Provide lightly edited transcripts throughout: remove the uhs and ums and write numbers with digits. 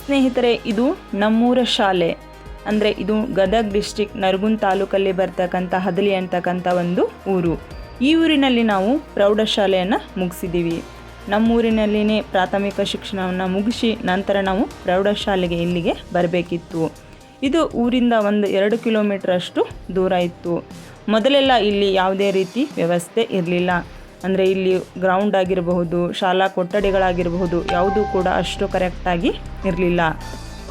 ಸ್ನೇಹಿತರೆ, ಇದು ನಮ್ಮೂರ ಶಾಲೆ. ಅಂದರೆ ಇದು ಗದಗ ಡಿಸ್ಟ್ರಿಕ್ಟ್ ನರಗುಂದ ತಾಲೂಕಲ್ಲಿ ಬರ್ತಕ್ಕಂಥ ಹದಲಿ ಅಂತಕ್ಕಂಥ ಒಂದು ಊರು. ಈ ಊರಿನಲ್ಲಿ ನಾವು ಪ್ರೌಢಶಾಲೆಯನ್ನು ಮುಗಿಸಿದ್ದೀವಿ. ನಮ್ಮೂರಿನಲ್ಲಿನೇ ಪ್ರಾಥಮಿಕ ಶಿಕ್ಷಣವನ್ನು ಮುಗಿಸಿ ನಂತರ ನಾವು ಪ್ರೌಢಶಾಲೆಗೆ ಇಲ್ಲಿಗೆ ಬರಬೇಕಿತ್ತು. ಇದು ಊರಿಂದ 1-2 ಕಿಲೋಮೀಟರ್ ಅಷ್ಟು ದೂರ ಇತ್ತು. ಮೊದಲೆಲ್ಲ ಇಲ್ಲಿ ಯಾವುದೇ ರೀತಿ ವ್ಯವಸ್ಥೆ ಇರಲಿಲ್ಲ. ಅಂದರೆ ಇಲ್ಲಿ ಗ್ರೌಂಡ್ ಆಗಿರಬಹುದು, ಶಾಲಾ ಕೊಠಡಿಗಳಾಗಿರಬಹುದು, ಯಾವುದೂ ಕೂಡ ಅಷ್ಟು ಕರೆಕ್ಟಾಗಿ ಇರಲಿಲ್ಲ.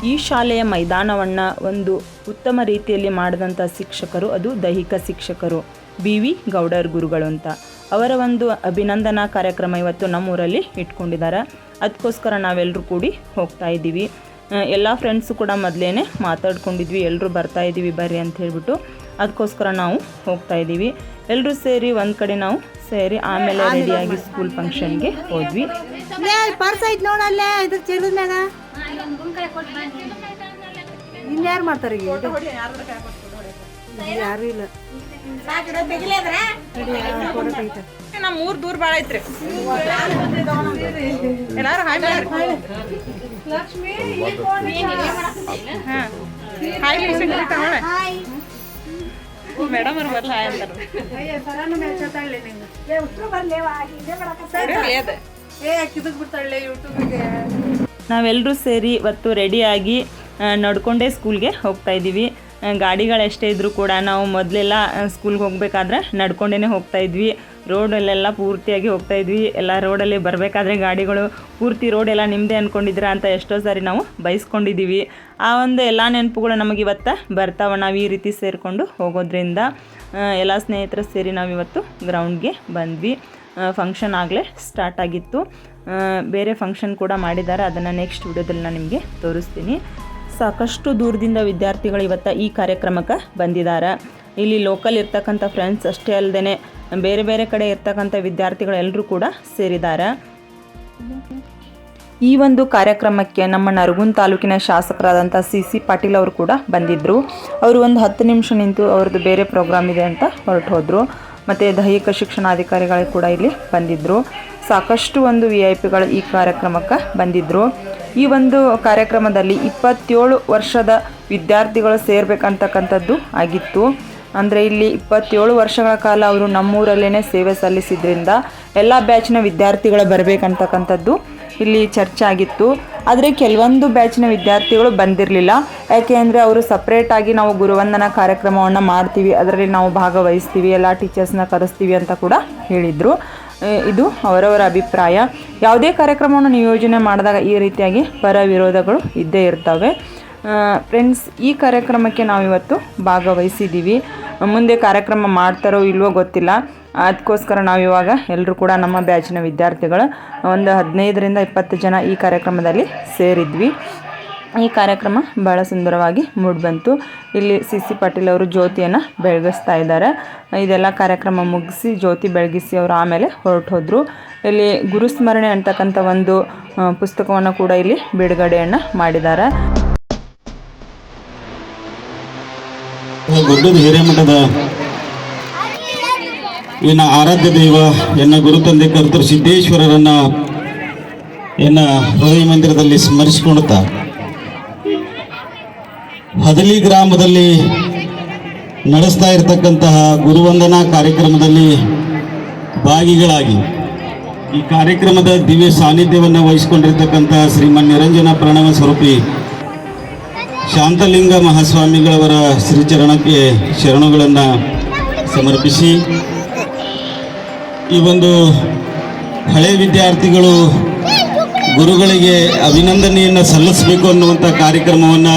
ಈ ಶಾಲೆಯ ಮೈದಾನವನ್ನು ಒಂದು ಉತ್ತಮ ರೀತಿಯಲ್ಲಿ ಮಾಡಿದಂಥ ಶಿಕ್ಷಕರು ಅದು ದೈಹಿಕ ಶಿಕ್ಷಕರು BV ಗೌಡರ್ ಗುರುಗಳು ಅಂತ. ಅವರ ಒಂದು ಅಭಿನಂದನಾ ಕಾರ್ಯಕ್ರಮ ಇವತ್ತು ನಮ್ಮೂರಲ್ಲಿ ಇಟ್ಕೊಂಡಿದ್ದಾರೆ. ಅದಕ್ಕೋಸ್ಕರ ನಾವೆಲ್ಲರೂ ಕೂಡಿ ಹೋಗ್ತಾ ಇದ್ದೀವಿ. ಎಲ್ಲ ಫ್ರೆಂಡ್ಸು ಕೂಡ ಮೊದಲೇ ಮಾತಾಡ್ಕೊಂಡಿದ್ವಿ, ಎಲ್ಲರೂ ಬರ್ತಾ ಇದ್ದೀವಿ ಬರ್ರಿ ಅಂತ ಹೇಳ್ಬಿಟ್ಟು. ಅದಕ್ಕೋಸ್ಕರ ನಾವು ಹೋಗ್ತಾ ಇದ್ದೀವಿ. ಎಲ್ಲರೂ ಸೇರಿ ಒಂದು ಕಡೆ ನಾವು ಸೇರಿ ಆಮೇಲೆ ರೆಡಿಯಾಗಿ ಸ್ಕೂಲ್ ಫಂಕ್ಷನ್ಗೆ ಹೋದ್ವಿ. ಇನ್ಯಾರು ಮಾಡ್ತಾರೆ? ಯಾರು ಇಲ್ಲ. ನಮ್ಮ ಊರು ದೂರ ಭಾಳ ಐತ್ರಿ. ಎಲ್ಲಾರು ಹಾಯ್ ಮಾಡ್ರಿ. ಹಾಂ ಹಾಯ್ ಮೇಡಮ್ ಅವ್ರು ಬರ್ಲ ಹಾಯ್ ಅಂತಾರೆ. ನಾವೆಲ್ಲರೂ ಸೇರಿ ಇವತ್ತು ರೆಡಿಯಾಗಿ ನಡ್ಕೊಂಡೇ ಸ್ಕೂಲ್ಗೆ ಹೋಗ್ತಾ ಇದ್ದೀವಿ. ಗಾಡಿಗಳೆಷ್ಟೇ ಇದ್ದರೂ ಕೂಡ ನಾವು ಮೊದಲೆಲ್ಲ ಸ್ಕೂಲ್ಗೆ ಹೋಗಬೇಕಾದ್ರೆ ನಡ್ಕೊಂಡೇ ಹೋಗ್ತಾ ಇದ್ವಿ. ರೋಡಲ್ಲೆಲ್ಲ ಪೂರ್ತಿಯಾಗಿ ಹೋಗ್ತಾ ಇದ್ವಿ. ಎಲ್ಲ ರೋಡಲ್ಲಿ ಬರಬೇಕಾದ್ರೆ ಗಾಡಿಗಳು ಪೂರ್ತಿ ರೋಡೆಲ್ಲ ನಿಮ್ಮದೇ ಅಂದ್ಕೊಂಡಿದ್ದೀರಾ ಅಂತ ಎಷ್ಟೋ ಸಾರಿ ನಾವು ಬಯಸ್ಕೊಂಡಿದ್ದೀವಿ. ಆ ಒಂದು ಎಲ್ಲ ನೆನಪುಗಳು ನಮಗೆ ಇವತ್ತು ಬರ್ತಾವೆ. ನಾವು ಈ ರೀತಿ ಸೇರಿಕೊಂಡು ಹೋಗೋದ್ರಿಂದ ಎಲ್ಲ ಸ್ನೇಹಿತರು ಸೇರಿ ನಾವಿವತ್ತು ಗ್ರೌಂಡ್ಗೆ ಬಂದ್ವಿ. ಫಂಕ್ಷನ್ ಆಗಲೇ ಸ್ಟಾರ್ಟ್ ಆಗಿತ್ತು. ಬೇರೆ ಫಂಕ್ಷನ್ ಕೂಡ ಮಾಡಿದ್ದಾರೆ, ಅದನ್ನು ನೆಕ್ಸ್ಟ್ ವಿಡಿಯೋದಲ್ಲಿ ನಾನು ನಿಮಗೆ ತೋರಿಸ್ತೀನಿ. ಸಾಕಷ್ಟು ದೂರದಿಂದ ವಿದ್ಯಾರ್ಥಿಗಳು ಇವತ್ತು ಈ ಕಾರ್ಯಕ್ರಮಕ್ಕೆ ಬಂದಿದ್ದಾರೆ. ಇಲ್ಲಿ ಲೋಕಲ್ ಇರ್ತಕ್ಕಂಥ ಫ್ರೆಂಡ್ಸ್ ಅಷ್ಟೇ ಅಲ್ಲದೆ ಬೇರೆ ಬೇರೆ ಕಡೆ ಇರ್ತಕ್ಕಂಥ ವಿದ್ಯಾರ್ಥಿಗಳು ಎಲ್ಲರೂ ಕೂಡ ಸೇರಿದ್ದಾರೆ. ಈ ಒಂದು ಕಾರ್ಯಕ್ರಮಕ್ಕೆ ನಮ್ಮ ನರಗುಂದ ತಾಲೂಕಿನ ಶಾಸಕರಾದಂಥ CC ಪಾಟೀಲ್ ಅವರು ಕೂಡ ಬಂದಿದ್ದರು. ಅವರು ಒಂದು 10 ನಿಮಿಷ ನಿಂತು ಅವ್ರದ್ದು ಬೇರೆ ಪ್ರೋಗ್ರಾಮ್ ಇದೆ ಅಂತ ಹೊರಟು ಹೋದರು. ಮತ್ತು ದೈಹಿಕ ಶಿಕ್ಷಣಾಧಿಕಾರಿಗಳು ಕೂಡ ಇಲ್ಲಿ ಬಂದಿದ್ದರು. ಸಾಕಷ್ಟು ಒಂದು VIP ಈ ಕಾರ್ಯಕ್ರಮಕ್ಕೆ ಬಂದಿದ್ದರು. ಈ ಒಂದು ಕಾರ್ಯಕ್ರಮದಲ್ಲಿ 27 ವರ್ಷದ ವಿದ್ಯಾರ್ಥಿಗಳು ಸೇರಬೇಕಂತಕ್ಕಂಥದ್ದು ಆಗಿತ್ತು. ಅಂದರೆ ಇಲ್ಲಿ 27 ವರ್ಷಗಳ ಕಾಲ ಅವರು ನಮ್ಮೂರಲ್ಲೇ ಸೇವೆ ಸಲ್ಲಿಸಿದ್ರಿಂದ ಎಲ್ಲ ಬ್ಯಾಚ್ನ ವಿದ್ಯಾರ್ಥಿಗಳು ಬರಬೇಕಂತಕ್ಕಂಥದ್ದು ಇಲ್ಲಿ ಚರ್ಚೆ ಆಗಿತ್ತು. ಆದರೆ ಕೆಲವೊಂದು ಬ್ಯಾಚ್ನ ವಿದ್ಯಾರ್ಥಿಗಳು ಬಂದಿರಲಿಲ್ಲ. ಯಾಕೆ ಅಂದರೆ ಅವರು ಸಪ್ರೇಟಾಗಿ ನಾವು ಗುರುವಂದನಾ ಕಾರ್ಯಕ್ರಮವನ್ನು ಮಾಡ್ತೀವಿ, ಅದರಲ್ಲಿ ನಾವು ಭಾಗವಹಿಸ್ತೀವಿ, ಎಲ್ಲ ಟೀಚರ್ಸ್ನ ಕರೆಸ್ತೀವಿ ಅಂತ ಕೂಡ ಹೇಳಿದರು. ಇದು ಅವರವರ ಅಭಿಪ್ರಾಯ. ಯಾವುದೇ ಕಾರ್ಯಕ್ರಮವನ್ನು ನಿಯೋಜನೆ ಮಾಡಿದಾಗ ಈ ರೀತಿಯಾಗಿ ಪರ ವಿರೋಧಗಳು ಇದ್ದೇ ಇರ್ತವೆ. ಫ್ರೆಂಡ್ಸ್, ಈ ಕಾರ್ಯಕ್ರಮಕ್ಕೆ ನಾವಿವತ್ತು ಭಾಗವಹಿಸಿದ್ದೀವಿ. ಮುಂದೆ ಕಾರ್ಯಕ್ರಮ ಮಾಡ್ತಾರೋ ಇಲ್ವೋ ಗೊತ್ತಿಲ್ಲ. ಅದಕ್ಕೋಸ್ಕರ ನಾವಿವಾಗ ಎಲ್ಲರೂ ಕೂಡ ನಮ್ಮ ಬ್ಯಾಚಿನ ವಿದ್ಯಾರ್ಥಿಗಳು ಒಂದು 15ರಿಂದ 20 ಜನ ಈ ಕಾರ್ಯಕ್ರಮದಲ್ಲಿ ಸೇರಿದ್ವಿ. ಈ ಕಾರ್ಯಕ್ರಮ ಭಾಳ ಸುಂದರವಾಗಿ ಮೂಡಿಬಂತು. ಇಲ್ಲಿ CC ಪಾಟೀಲ್ ಅವರು ಜ್ಯೋತಿಯನ್ನು ಬೆಳಗಿಸ್ತಾ ಇದ್ದಾರೆ. ಇದೆಲ್ಲ ಕಾರ್ಯಕ್ರಮ ಮುಗಿಸಿ ಜ್ಯೋತಿ ಬೆಳಗಿಸಿ ಅವರು ಆಮೇಲೆ ಹೊರಟು ಹೋದರು. ಇಲ್ಲಿ ಗುರುಸ್ಮರಣೆ ಅಂತಕ್ಕಂಥ ಒಂದು ಪುಸ್ತಕವನ್ನು ಕೂಡ ಇಲ್ಲಿ ಬಿಡುಗಡೆಯನ್ನು ಮಾಡಿದ್ದಾರೆ. ಗುಡ್ಡದ ಹಿರೇಮಠದ ಇನ್ನ ಆರಾಧ್ಯ ದೈವ ಎನ್ನ ಗುರುತಂದೆ ಕರ್ತೃ ಸಿದ್ದೇಶ್ವರರನ್ನ ಎನ್ನ ಹೃದಯ ಮಂದಿರದಲ್ಲಿ ಸ್ಮರಿಸಿಕೊಳ್ಳುತ್ತಾ ಹದಲಿ ಗ್ರಾಮದಲ್ಲಿ ನಡೆಸ್ತಾ ಇರತಕ್ಕಂತಹ ಗುರುವಂದನಾ ಕಾರ್ಯಕ್ರಮದಲ್ಲಿ ಭಾಗಿಗಳಾಗಿ ಈ ಕಾರ್ಯಕ್ರಮದ ದಿವ್ಯ ಸಾನ್ನಿಧ್ಯವನ್ನು ವಹಿಸಿಕೊಂಡಿರ್ತಕ್ಕಂತಹ ಶ್ರೀಮನ್ ನಿರಂಜನ ಪ್ರಣವ ಸ್ವರೂಪಿ ಶಾಂತಲಿಂಗ ಮಹಾಸ್ವಾಮಿಗಳವರ ಶ್ರೀಚರಣಕ್ಕೆ ಶರಣುಗಳನ್ನು ಸಮರ್ಪಿಸಿ, ಈ ಒಂದು ಹಳೆ ವಿದ್ಯಾರ್ಥಿಗಳು ಗುರುಗಳಿಗೆ ಅಭಿನಂದನೆಯನ್ನು ಸಲ್ಲಿಸಬೇಕು ಅನ್ನುವಂಥ ಕಾರ್ಯಕ್ರಮವನ್ನು